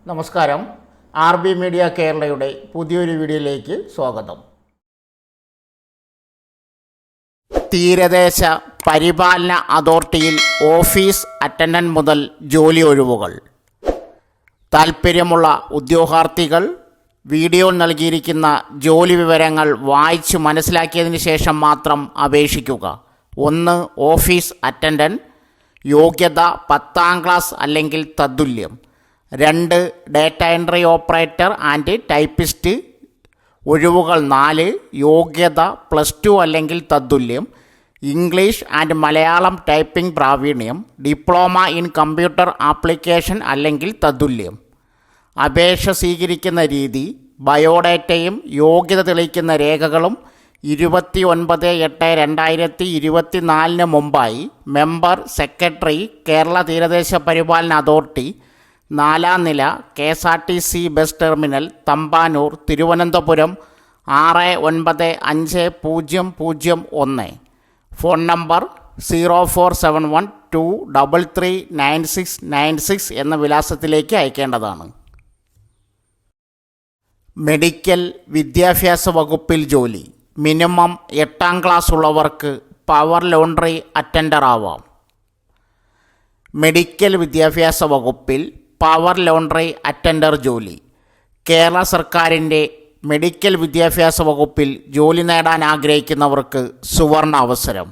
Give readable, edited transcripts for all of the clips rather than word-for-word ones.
നമസ്കാരം. RB media കേരളയുടെ പുതിയൊരു വീഡിയോയിലേക്ക് സ്വാഗതം. തീരദേശ പരിപാലന അതോറിറ്റിയിൽ ഓഫീസ് അറ്റൻഡന്റ് മുതൽ ജോലി ഒഴിവുകൾ. താൽപ്പര്യമുള്ള ഉദ്യോഗാർത്ഥികൾ വീഡിയോയിൽ നൽകിയിരിക്കുന്ന ജോലി വിവരങ്ങൾ വായിച്ച് മനസ്സിലാക്കിയതിന് ശേഷം മാത്രം അപേക്ഷിക്കുക. 1. Office attendant. യോഗ്യത 10ാം ക്ലാസ് അല്ലെങ്കിൽ തത്തുല്യം. 2. Data entry operator and typist. ഒഴിവുകൾ 4. യോഗ്യത +2 അല്ലെങ്കിൽ തത്തുല്യം. ഇംഗ്ലീഷ് ആൻഡ് മലയാളം ടൈപ്പിംഗ് പ്രാവീണ്യം. ഡിപ്ലോമ ഇൻ കമ്പ്യൂട്ടർ ആപ്ലിക്കേഷൻ അല്ലെങ്കിൽ തത്തുല്യം. അപേക്ഷ സ്വീകരിക്കുന്ന രീതി: ബയോഡേറ്റയും യോഗ്യത തെളിയിക്കുന്ന രേഖകളും 29/8/2024 മുമ്പായി മെമ്പർ സെക്രട്ടറി, കേരള തീരദേശ പരിപാലന അതോറിറ്റി, 4ാം നില, KSRTC bus terminal, Thampanoor, Thiruvananthapuram 695001. Phone number 047123399696 എന്ന വിലാസത്തിലേക്ക് അയക്കേണ്ടതാണ്. മെഡിക്കൽ വിദ്യാഭ്യാസ വകുപ്പിൽ ജോലി. മിനിമം 8ാം ക്ലാസ് ഉള്ളവർക്ക് പവർ ലോണ്ടറി അറ്റൻഡർ ആവാം. മെഡിക്കൽ വിദ്യാഭ്യാസ വകുപ്പിൽ പവർ ലോണ്ടറി അറ്റൻഡർ ജോലി. കേരള സർക്കാരിൻ്റെ മെഡിക്കൽ വിദ്യാഭ്യാസ വകുപ്പിൽ ജോലി നേടാൻ ആഗ്രഹിക്കുന്നവർക്ക് സുവർണ അവസരം.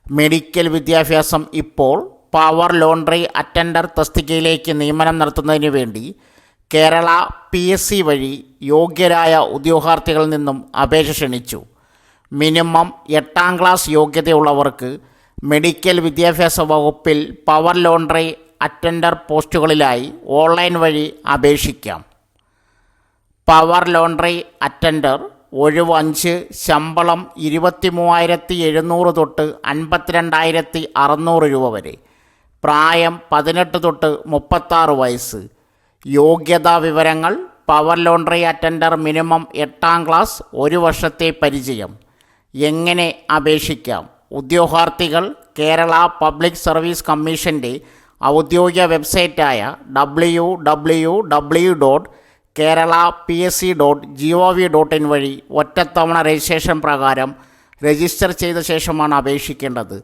മെഡിക്കൽ വിദ്യാഭ്യാസം ഇപ്പോൾ പവർ ലോണ്ടറി അറ്റൻഡർ തസ്തികയിലേക്ക് നിയമനം നടത്തുന്നതിന് വേണ്ടി കേരള PSC വഴി യോഗ്യരായ ഉദ്യോഗാർത്ഥികളിൽ നിന്നും അപേക്ഷ ക്ഷണിച്ചു. മിനിമം 8ാം ക്ലാസ് യോഗ്യതയുള്ളവർക്ക് മെഡിക്കൽ വിദ്യാഭ്യാസ വകുപ്പിൽ പവർ ലോണ്ടറി അറ്റൻഡർ പോസ്റ്റുകളിലായി ഓൺലൈൻ വഴി അപേക്ഷിക്കാം. പവർ ലോണ്ടറി അറ്റൻഡർ ഒഴിവ് 5. ശമ്പളം 23,700 തൊട്ട് 52,600 രൂപ വരെ. പ്രായം 18 തൊട്ട് 36 വയസ്സ്. യോഗ്യതാ വിവരങ്ങൾ: power laundry attender minimum 8ാം class, 1 വർഷത്തെ പരിചയം. എങ്ങനെ അപേക്ഷിക്കാം? ഉദ്യോഗാർത്ഥികൾ കേരള പബ്ലിക് സർവീസ് കമ്മീഷൻ്റെ ഔദ്യോഗിക വെബ്സൈറ്റായ www.keralapsc.gov.in വഴി ഒറ്റത്തവണ രജിസ്ട്രേഷൻ പ്രകാരം രജിസ്റ്റർ ചെയ്ത ശേഷമാണ് അപേക്ഷിക്കേണ്ടത്.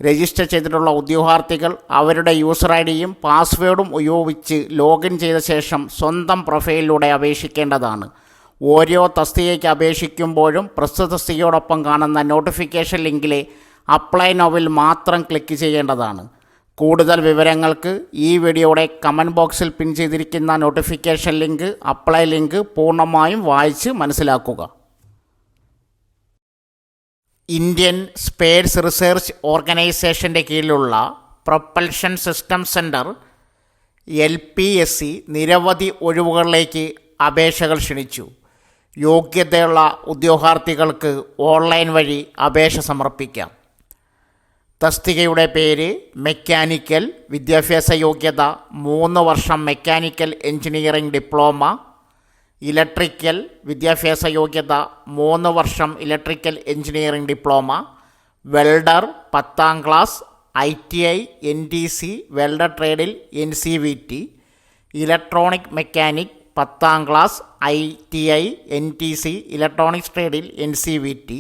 രജിസ്റ്റർ ചെയ്തിട്ടുള്ള ഉദ്യോഗാർത്ഥികൾ അവരുടെ യൂസർ ഐഡിയും പാസ്വേഡും ഉപയോഗിച്ച് ലോഗിൻ ചെയ്ത ശേഷം സ്വന്തം പ്രൊഫൈലിലൂടെ അപേക്ഷിക്കേണ്ടതാണ്. ഓരോ തസ്തികയ്ക്ക് അപേക്ഷിക്കുമ്പോഴും പ്രസ്തുത തസ്തികയോടൊപ്പം കാണുന്ന നോട്ടിഫിക്കേഷൻ ലിങ്കിലെ അപ്ലൈ നൗവിൽ മാത്രം ക്ലിക്ക് ചെയ്യേണ്ടതാണ്. കൂടുതൽ വിവരങ്ങൾക്ക് ഈ വീഡിയോയുടെ കമൻറ്റ് ബോക്സിൽ പിൻ ചെയ്തിരിക്കുന്ന നോട്ടിഫിക്കേഷൻ ലിങ്ക്, അപ്ലൈ ലിങ്ക് പൂർണ്ണമായും വായിച്ച് മനസ്സിലാക്കുക. ഇന്ത്യൻ സ്പേസ് റിസർച്ച് ഓർഗനൈസേഷൻ്റെ കീഴിലുള്ള പ്രൊപ്പൽഷൻ സിസ്റ്റം സെൻറ്റർ LPSC നിരവധി ഒഴിവുകളിലേക്ക് അപേക്ഷകൾ ക്ഷണിച്ചു. യോഗ്യതയുള്ള ഉദ്യോഗാർത്ഥികൾക്ക് ഓൺലൈൻ വഴി അപേക്ഷ സമർപ്പിക്കാം. തസ്തികയുടെ പേര്: മെക്കാനിക്കൽ. വിദ്യാഭ്യാസ യോഗ്യത 3 വർഷം മെക്കാനിക്കൽ എഞ്ചിനീയറിംഗ് ഡിപ്ലോമ. ഇലക്ട്രിക്കൽ. വിദ്യാഭ്യാസ യോഗ്യത 3 വർഷം ഇലക്ട്രിക്കൽ എഞ്ചിനീയറിംഗ് ഡിപ്ലോമ. വെൽഡർ 10ാം ക്ലാസ്. ITI NTC വെൽഡർ ട്രേഡിൽ NCVT. ഇലക്ട്രോണിക് മെക്കാനിക് 10ാം ക്ലാസ്. ITI NTC ഇലക്ട്രോണിക്സ് ട്രേഡിൽ NCVT.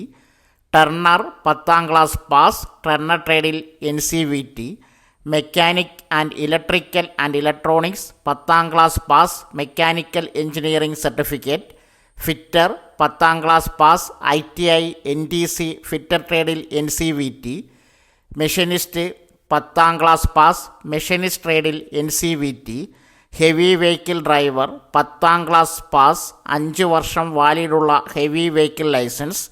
ടർണർ 10ാം ക്ലാസ് പാസ്. ടർണർ ട്രേഡിൽ NCVT. Mechanic and electrical and electronics 10ാം class pass. Mechanical engineering certificate. Fitter 10ാം class pass. ITI NTC fitter ട്രേഡിൽ NCVT. Machinist 10ാം class pass. Machinist ട്രേഡിൽ NCVT. Heavy vehicle driver 10ാം class pass. 5 വർഷം വാലിഡുള്ള heavy vehicle licence.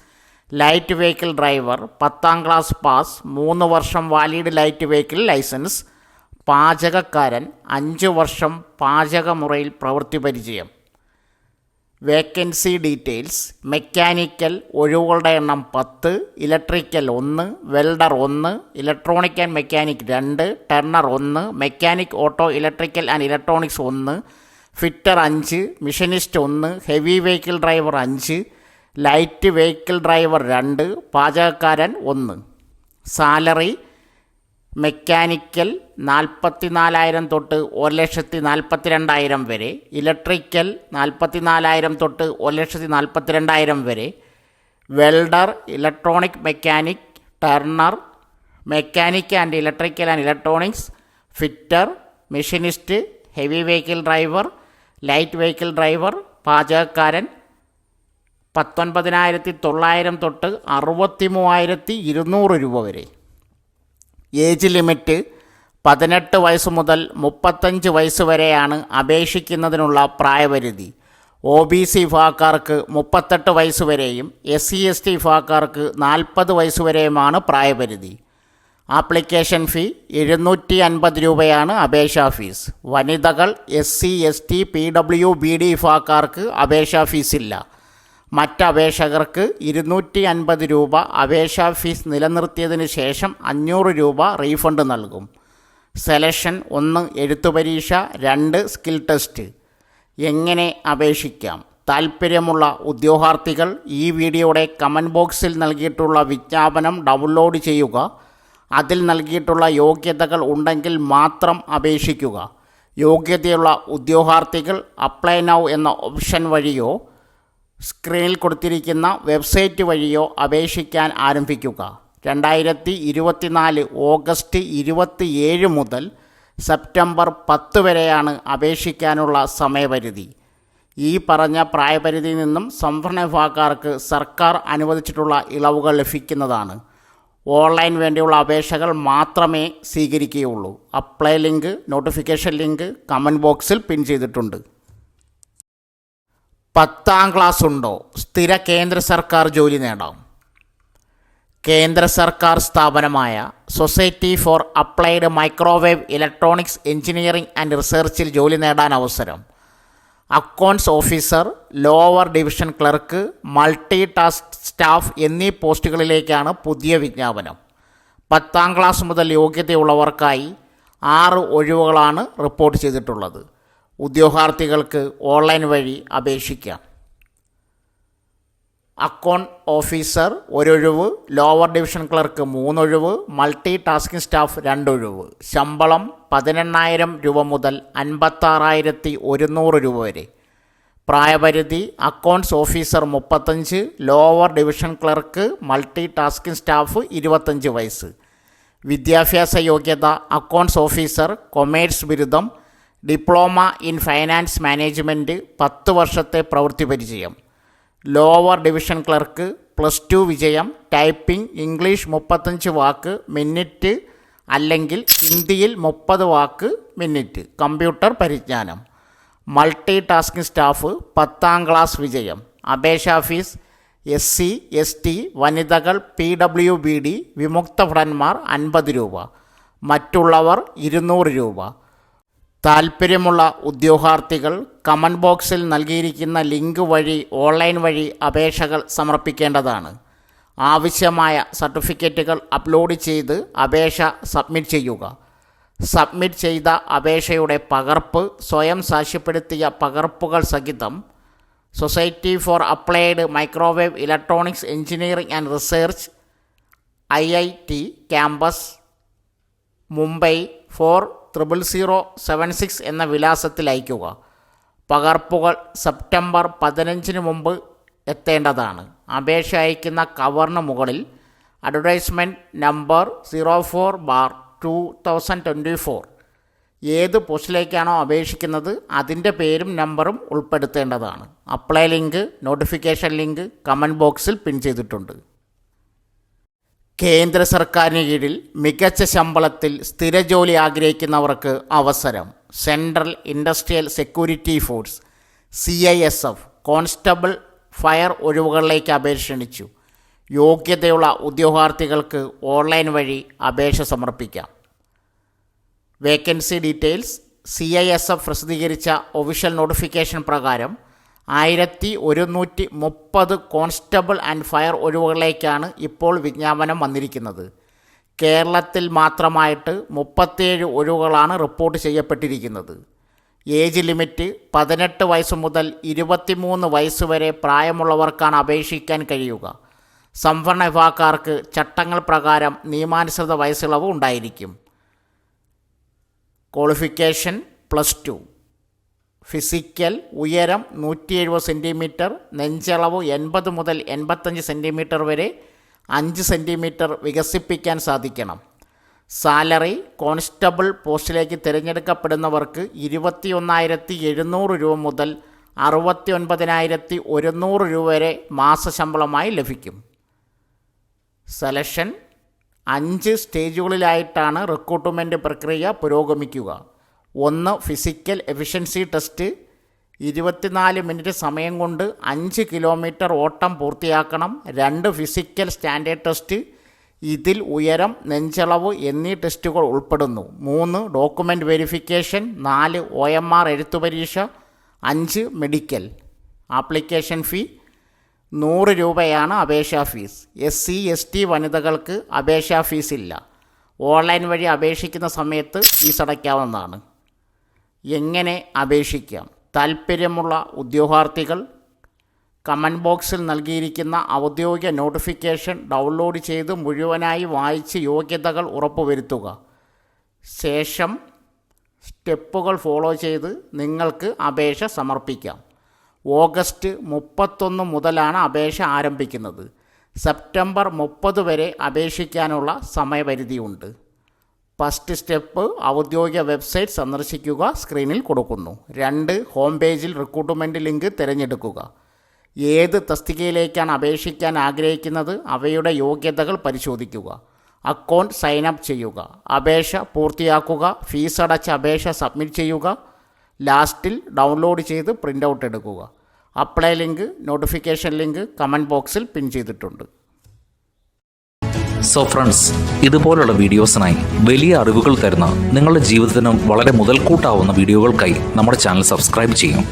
Light vehicle driver 10ാം class pass. 3 വർഷം വാലിഡ് ലൈറ്റ് വെഹിക്കിൾ ലൈസൻസ്. പാചകക്കാരൻ 5 വർഷം പാചകമുറയിൽ പ്രവൃത്തി പരിചയം. വേക്കൻസി ഡീറ്റെയിൽസ്: മെക്കാനിക്കൽ ഒഴിവുകളുടെ എണ്ണം 10. Electrical 1. Welder 1. Electronic and mechanic 2. Turner 1. Mechanic auto electrical and electronics 1. Fitter 5. Machinist 1. Heavy vehicle driver 5. Light vehicle driver 2. പാചകക്കാരൻ 1. Salary: mechanical 44,000 തൊട്ട് 1,42,000 വരെ, ഇലക്ട്രിക്കൽ 44,000 തൊട്ട് 1,42,000 വരെ, welder, electronic mechanic, turner, mechanic and electrical and electronics, fitter, machinist, heavy vehicle driver, light vehicle driver, പാചകക്കാരൻ 19,900 തൊട്ട് 63,200 രൂപ വരെ. Age limit 18 വയസ്സ് മുതൽ 35 വയസ്സ് വരെയാണ് അപേക്ഷിക്കുന്നതിനുള്ള പ്രായപരിധി. OBC വിഭാഗക്കാർക്ക് 38 വയസ്സ് വരെയും SC/ST വിഭാഗക്കാർക്ക് 40 വയസ്സ് വരെയുമാണ് പ്രായപരിധി. ആപ്ലിക്കേഷൻ ഫീ 750 രൂപയാണ് അപേക്ഷാ ഫീസ്. വനിതകൾ, SC/ST, PWBD വിഭാഗക്കാർക്ക് അപേക്ഷാ ഫീസില്ല. മറ്റപേക്ഷകർക്ക് 250 രൂപ അപേക്ഷാ ഫീസ് നിലനിർത്തിയതിന് ശേഷം 500 രൂപ റീഫണ്ട് നൽകും. സെലക്ഷൻ: 1 എഴുത്തു പരീക്ഷ, 2 സ്കിൽ ടെസ്റ്റ്. എങ്ങനെ അപേക്ഷിക്കാം? താൽപ്പര്യമുള്ള ഉദ്യോഗാർത്ഥികൾ ഈ വീഡിയോയുടെ കമൻറ്റ് ബോക്സിൽ നൽകിയിട്ടുള്ള വിജ്ഞാപനം ഡൗൺലോഡ് ചെയ്യുക. അതിൽ നൽകിയിട്ടുള്ള യോഗ്യതകൾ ഉണ്ടെങ്കിൽ മാത്രം അപേക്ഷിക്കുക. യോഗ്യതയുള്ള ഉദ്യോഗാർത്ഥികൾ അപ്ലൈ നൗ എന്ന ഓപ്ഷൻ വഴിയോ സ്ക്രീനിൽ കൊടുത്തിരിക്കുന്ന വെബ്സൈറ്റ് വഴിയോ അപേക്ഷിക്കാൻ ആരംഭിക്കുക. 2024 ഓഗസ്റ്റ് 27 മുതൽ സെപ്റ്റംബർ 10 വരെയാണ് അപേക്ഷിക്കാനുള്ള സമയപരിധി. ഈ പറഞ്ഞ പ്രായപരിധിയിൽ നിന്നും സംവരണ വിഭാഗക്കാർക്ക് സർക്കാർ അനുവദിച്ചിട്ടുള്ള ഇളവുകൾ ലഭിക്കുന്നതാണ്. ഓൺലൈൻ വേണ്ടിയുള്ള അപേക്ഷകൾ മാത്രമേ സ്വീകരിക്കുകയുള്ളൂ. Apply link, notification link comment ബോക്സിൽ പിൻ ചെയ്തിട്ടുണ്ട്. 10ാം ക്ലാസ് ഉണ്ടോ? സ്ഥിര കേന്ദ്ര സർക്കാർ ജോലി നേടാം. കേന്ദ്ര സർക്കാർ സ്ഥാപനമായ society for applied microwave electronics engineering and റിസർച്ചിൽ ജോലി നേടാൻ അവസരം. Accounts officer, lower division clerk, multi task staff എന്നീ പോസ്റ്റുകളിലേക്കാണ് പുതിയ വിജ്ഞാപനം. 10ാം ക്ലാസ് മുതൽ യോഗ്യതയുള്ളവർക്കായി 6 ഒഴിവുകളാണ് റിപ്പോർട്ട് ചെയ്തിട്ടുള്ളത്. ഉദ്യോഗാർത്ഥികൾക്ക് ഓൺലൈൻ വഴി അപേക്ഷിക്കാം. അക്കൗണ്ട് ഓഫീസർ 1 ഒഴിവ്, ലോവർ ഡിവിഷൻ ക്ലർക്ക് 3 ഒഴിവ്, മൾട്ടി ടാസ്കിംഗ് സ്റ്റാഫ് 2 ഒഴിവ്. ശമ്പളം 18,000 രൂപ മുതൽ 56,100 രൂപ വരെ. പ്രായപരിധി: accounts officer 35, lower division clerk, multi tasking staff 25 വയസ്സ്. വിദ്യാഭ്യാസ യോഗ്യത: അക്കൗണ്ട്സ് ഓഫീസർ കൊമേഴ്സ് ബിരുദം, ഡിപ്ലോമ ഇൻ ഫൈനാൻസ് മാനേജ്മെൻറ്റ്, 10 വർഷത്തെ പ്രവൃത്തി പരിചയം. ലോവർ ഡിവിഷൻ ക്ലർക്ക് +2 വിജയം. ടൈപ്പിംഗ്: ഇംഗ്ലീഷ് 35 വാക്ക് മിനിറ്റ് അല്ലെങ്കിൽ ഹിന്ദിയിൽ 30 വാക്ക് മിനിറ്റ്. കമ്പ്യൂട്ടർ പരിജ്ഞാനം. മൾട്ടി ടാസ്കിംഗ് സ്റ്റാഫ് 10ാം ക്ലാസ് വിജയം. അപേക്ഷാ ഫീസ്: SC/ST, വനിതകൾ, PWBD, വിമുക്ത ഭടന്മാർ 50 രൂപ. മറ്റുള്ളവർ 200 രൂപ. താൽപ്പര്യമുള്ള ഉദ്യോഗാർത്ഥികൾ കമൻറ്റ് ബോക്സിൽ നൽകിയിരിക്കുന്ന ലിങ്ക് വഴി ഓൺലൈൻ വഴി അപേക്ഷകൾ സമർപ്പിക്കേണ്ടതാണ്. ആവശ്യമായ സർട്ടിഫിക്കറ്റുകൾ അപ്ലോഡ് ചെയ്ത് അപേക്ഷ സബ്മിറ്റ് ചെയ്യുക. സബ്മിറ്റ് ചെയ്ത അപേക്ഷയുടെ പകർപ്പ് സ്വയം സാക്ഷ്യപ്പെടുത്തിയ പകർപ്പുകൾ സഹിതം society for applied microwave electronics engineering and research, IIT campus, Mumbai 400076 എന്ന വിലാസത്തിൽ അയയ്ക്കുക. പകർപ്പുകൾ സെപ്റ്റംബർ 15 മുമ്പ് എത്തേണ്ടതാണ്. അപേക്ഷ അയക്കുന്ന കവറിന് മുകളിൽ അഡ്വർടൈസ്മെൻറ്റ് നമ്പർ 04/2024 ഏത് പോസ്റ്റിലേക്കാണോ അപേക്ഷിക്കുന്നത് അതിൻ്റെ പേരും നമ്പറും ഉൾപ്പെടുത്തേണ്ടതാണ്. Apply link, notification link comment ബോക്സിൽ പിൻ ചെയ്തിട്ടുണ്ട്. കേന്ദ്ര സർക്കാരിന് കീഴിൽ മികച്ച ശമ്പളത്തിൽ സ്ഥിരജോലി ആഗ്രഹിക്കുന്നവർക്ക് അവസരം. Central industrial security force CISF constable fire ഒഴിവുകളിലേക്ക് അപേക്ഷ ക്ഷണിച്ചു. യോഗ്യതയുള്ള ഉദ്യോഗാർത്ഥികൾക്ക് ഓൺലൈൻ വഴി അപേക്ഷ സമർപ്പിക്കാം. വേക്കൻസി ഡീറ്റെയിൽസ്: CISF പ്രസിദ്ധീകരിച്ച ഒഫീഷ്യൽ നോട്ടിഫിക്കേഷൻ പ്രകാരം 1130 കോൺസ്റ്റബിൾ ആൻഡ് ഫയർ ഒഴിവുകളിലേക്കാണ് ഇപ്പോൾ വിജ്ഞാപനം വന്നിരിക്കുന്നത്. കേരളത്തിൽ മാത്രമായിട്ട് 37 ഒഴിവുകളാണ് റിപ്പോർട്ട് ചെയ്യപ്പെട്ടിരിക്കുന്നത്. ഏജ് ലിമിറ്റ് 18 വയസ്സ് മുതൽ 23 വയസ്സ് വരെ പ്രായമുള്ളവർക്കാണ് അപേക്ഷിക്കാൻ കഴിയുക. സംവരണ വിഭാഗക്കാർക്ക് ചട്ടങ്ങൾ പ്രകാരം നിയമാനുസൃത വയസ്സിളവ് ഉണ്ടായിരിക്കും. ക്വാളിഫിക്കേഷൻ +2. ഫിസിക്കൽ ഉയരം 170 സെൻറ്റിമീറ്റർ, നെഞ്ചളവ് 80 മുതൽ 85 സെൻറ്റിമീറ്റർ വരെ 5 സെൻറ്റിമീറ്റർ വികസിപ്പിക്കാൻ സാധിക്കണം. സാലറി കോൺസ്റ്റബിൾ പോസ്റ്റിലേക്ക് തിരഞ്ഞെടുക്കപ്പെടുന്നവർക്ക് 21,700 രൂപ മുതൽ 69,100 രൂപ വരെ മാസശമ്പളമായി ലഭിക്കും. സെലക്ഷൻ 5 സ്റ്റേജുകളിലായിട്ടാണ് റിക്രൂട്ട്മെൻറ്റ് പ്രക്രിയ പുരോഗമിക്കുക. 1. Physical efficiency test. 24 മിനിറ്റ് സമയം കൊണ്ട് 5 കിലോമീറ്റർ ഓട്ടം പൂർത്തിയാക്കണം. 2. Physical standard test. ഇതിൽ ഉയരം, നെഞ്ചളവ് എന്നീ ടെസ്റ്റുകൾ ഉൾപ്പെടുന്നു. 3. Document verification. 4. OMR എഴുത്തു പരീക്ഷ. 5. മെഡിക്കൽ. ആപ്ലിക്കേഷൻ ഫീ 100 രൂപയാണ് അപേക്ഷാ ഫീസ്. SC/ST വനിതകൾക്ക് അപേക്ഷാ ഫീസില്ല. ഓൺലൈൻ വഴി അപേക്ഷിക്കുന്ന സമയത്ത് ഫീസ് അടയ്ക്കാവുന്നതാണ്. എങ്ങനെ അപേക്ഷിക്കാം? താൽപ്പര്യമുള്ള ഉദ്യോഗാർത്ഥികൾ കമൻറ്റ് ബോക്സിൽ നൽകിയിരിക്കുന്ന ഔദ്യോഗിക നോട്ടിഫിക്കേഷൻ ഡൗൺലോഡ് ചെയ്ത് മുഴുവനായി വായിച്ച് യോഗ്യതകൾ ഉറപ്പുവരുത്തുക. ശേഷം സ്റ്റെപ്പുകൾ ഫോളോ ചെയ്ത് നിങ്ങൾക്ക് അപേക്ഷ സമർപ്പിക്കാം. ഓഗസ്റ്റ് 31 മുതലാണ് അപേക്ഷ ആരംഭിക്കുന്നത്. സെപ്റ്റംബർ 30 വരെ അപേക്ഷിക്കാനുള്ള സമയപരിധിയുണ്ട്. ഫസ്റ്റ് സ്റ്റെപ്പ് ഔദ്യോഗിക വെബ്സൈറ്റ് സന്ദർശിക്കുക. സ്ക്രീനിൽ കൊടുക്കുന്നു. 2. ഹോം പേജിൽ റിക്രൂട്ട്മെൻറ്റ് ലിങ്ക് തിരഞ്ഞെടുക്കുക. ഏത് തസ്തികയിലേക്കാണ് അപേക്ഷിക്കാൻ ആഗ്രഹിക്കുന്നത് അവയുടെ യോഗ്യതകൾ പരിശോധിക്കുക. അക്കൗണ്ട് സൈനപ്പ് ചെയ്യുക. അപേക്ഷ പൂർത്തിയാക്കുക. ഫീസ് അടച്ച അപേക്ഷ സബ്മിറ്റ് ചെയ്യുക. ലാസ്റ്റിൽ ഡൗൺലോഡ് ചെയ്ത് പ്രിൻ്റ് ഔട്ട് എടുക്കുക. Apply link, notification link comment ബോക്സിൽ പിൻ ചെയ്തിട്ടുണ്ട്. സോ ഫ്രണ്ട്സ്, ഇതുപോലുള്ള വീഡിയോസിനായി വലിയ അറിവുകൾ തരുന്ന നിങ്ങളുടെ ജീവിതത്തിനും വളരെ മുതൽക്കൂട്ടാവുന്ന വീഡിയോകൾക്കായി നമ്മുടെ ചാനൽ സബ്സ്ക്രൈബ് ചെയ്യും.